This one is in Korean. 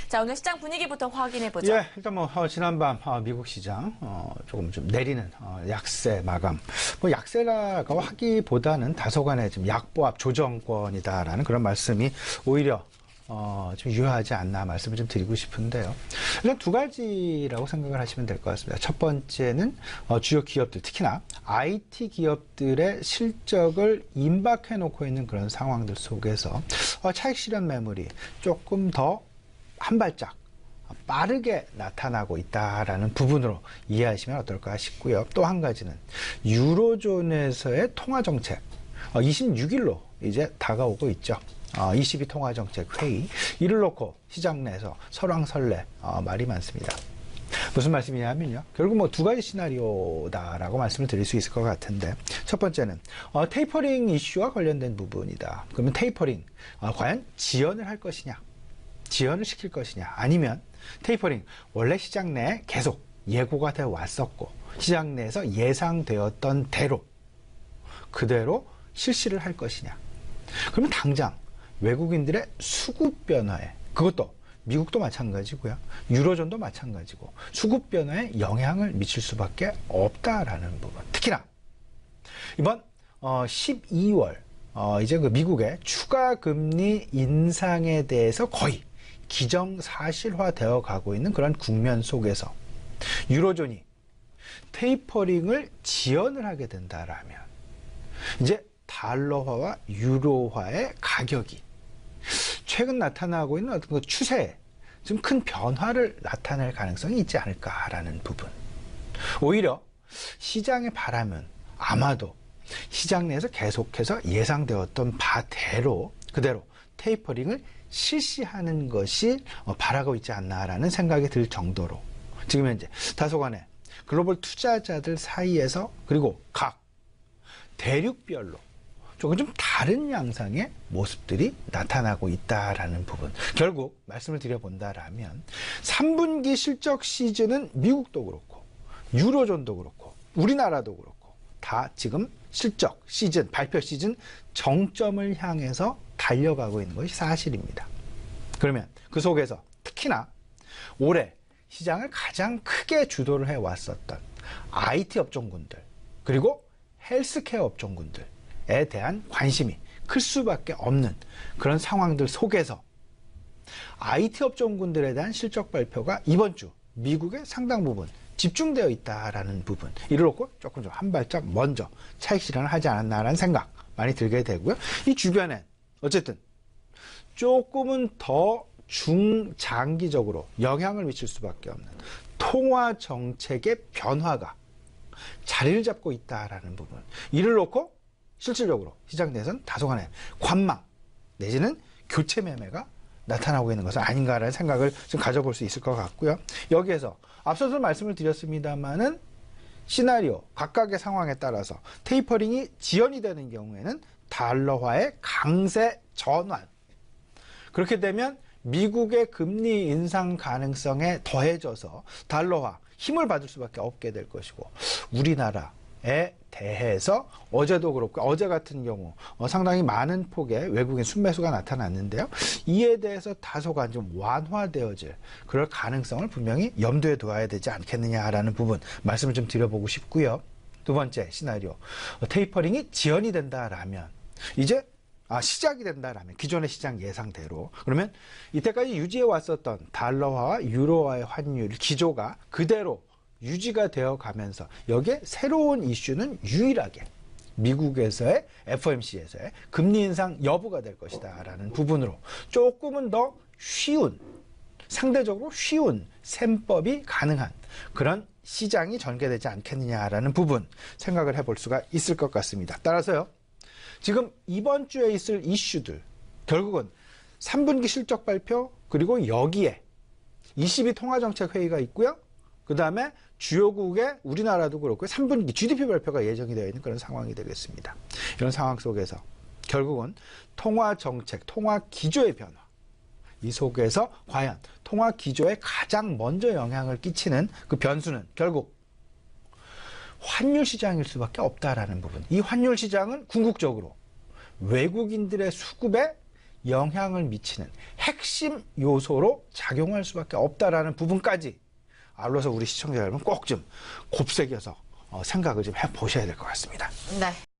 자, 오늘 시장 분위기부터 확인해 보죠. 예, 일단 지난밤 미국 시장 조금 좀 내리는 약세 마감. 약세라고 하기보다는 다소간의 좀 약보합 조정권이다라는 그런 말씀이 오히려 좀 유효하지 않나 말씀을 좀 드리고 싶은데요. 일단 두 가지라고 생각을 하시면 될 것 같습니다. 첫 번째는 주요 기업들, 특히나 IT 기업들의 실적을 임박해 놓고 있는 그런 상황들 속에서 차익 실현 매물이 조금 더 한 발짝 빠르게 나타나고 있다라는 부분으로 이해하시면 어떨까 싶고요. 또 한 가지는 유로존에서의 통화 정책 26일로 이제 다가오고 있죠. 22 통화 정책 회의 이를 놓고 시장 내에서 설왕설래 말이 많습니다. 무슨 말씀이냐면요. 결국 두 가지 시나리오다라고 말씀을 드릴 수 있을 것 같은데, 첫 번째는 테이퍼링 이슈와 관련된 부분이다. 그러면 테이퍼링 과연 지연을 할 것이냐, 지연을 시킬 것이냐, 아니면 테이퍼링 원래 시장 내에 계속 예고가 되어 왔었고 시장 내에서 예상되었던 대로 그대로 실시를 할 것이냐. 그러면 당장 외국인들의 수급 변화에, 그것도 미국도 마찬가지고요, 유로존도 마찬가지고 수급 변화에 영향을 미칠 수밖에 없다라는 부분. 특히나 이번 12월 이제 그 미국의 추가 금리 인상에 대해서 거의 기정사실화되어 가고 있는 그런 국면 속에서 유로존이 테이퍼링을 지연을 하게 된다라면 이제 달러화와 유로화의 가격이 최근 나타나고 있는 어떤 그 추세에 좀 큰 변화를 나타낼 가능성이 있지 않을까라는 부분. 오히려 시장의 바람은 아마도 시장 내에서 계속해서 예상되었던 바대로 그대로 테이퍼링을 실시하는 것이 바라고 있지 않나라는 생각이 들 정도로 지금 현재 다소간의 글로벌 투자자들 사이에서, 그리고 각 대륙별로 조금 좀 다른 양상의 모습들이 나타나고 있다라는 부분. 결국 말씀을 드려본다라면 3분기 실적 시즌은 미국도 그렇고 유로존도 그렇고 우리나라도 그렇고 다 지금 실적 시즌, 발표 시즌 정점을 향해서 달려가고 있는 것이 사실입니다. 그러면 그 속에서 특히나 올해 시장을 가장 크게 주도를 해왔었던 IT 업종군들, 그리고 헬스케어 업종군들에 대한 관심이 클 수밖에 없는 그런 상황들 속에서 IT 업종군들에 대한 실적 발표가 이번 주 미국의 상당 부분 집중되어 있다라는 부분, 이를 놓고 조금 좀 한 발짝 먼저 차익 실현을 하지 않았나라는 생각 많이 들게 되고요. 이 주변엔 어쨌든 조금은 더 중장기적으로 영향을 미칠 수밖에 없는 통화 정책의 변화가 자리를 잡고 있다라는 부분, 이를 놓고 실질적으로 시장 내에서는 다소간의 관망 내지는 교체 매매가 나타나고 있는 것은 아닌가라는 생각을 좀 가져볼 수 있을 것 같고요. 여기에서 앞서도 말씀을 드렸습니다만은 시나리오 각각의 상황에 따라서 테이퍼링이 지연이 되는 경우에는 달러화의 강세 전환, 그렇게 되면 미국의 금리 인상 가능성에 더해져서 달러화 힘을 받을 수밖에 없게 될 것이고, 우리나라에 대해서 어제도 그렇고 어제 같은 경우 상당히 많은 폭의 외국인 순매수가 나타났는데요. 이에 대해서 다소간 좀 완화되어질 그럴 가능성을 분명히 염두에 두어야 되지 않겠느냐라는 부분 말씀을 좀 드려보고 싶고요. 두 번째 시나리오, 테이퍼링이 지연이 된다라면 이제 시작이 된다라면 기존의 시장 예상대로, 그러면 이때까지 유지해 왔었던 달러화와 유로화의 환율 기조가 그대로 유지가 되어 가면서 여기에 새로운 이슈는 유일하게 미국에서의 FOMC에서의 금리 인상 여부가 될 것이다 라는 부분으로 조금은 더 쉬운, 상대적으로 쉬운 셈법이 가능한 그런 시장이 전개되지 않겠느냐라는 부분 생각을 해볼 수가 있을 것 같습니다. 따라서요, 지금 이번 주에 있을 이슈들, 결국은 3분기 실적 발표, 그리고 여기에 22 통화정책 회의가 있고요. 그 다음에 주요국의 우리나라도 그렇고 3분기 GDP 발표가 예정이 되어 있는 그런 상황이 되겠습니다. 이런 상황 속에서 결국은 통화정책, 통화기조의 변화, 이 속에서 과연 통화기조에 가장 먼저 영향을 끼치는 그 변수는 결국 환율 시장일 수밖에 없다라는 부분. 이 환율 시장은 궁극적으로 외국인들의 수급에 영향을 미치는 핵심 요소로 작용할 수밖에 없다라는 부분까지 아울러서 우리 시청자 여러분 꼭 좀 곱새겨서 생각을 좀 해보셔야 될 것 같습니다. 네.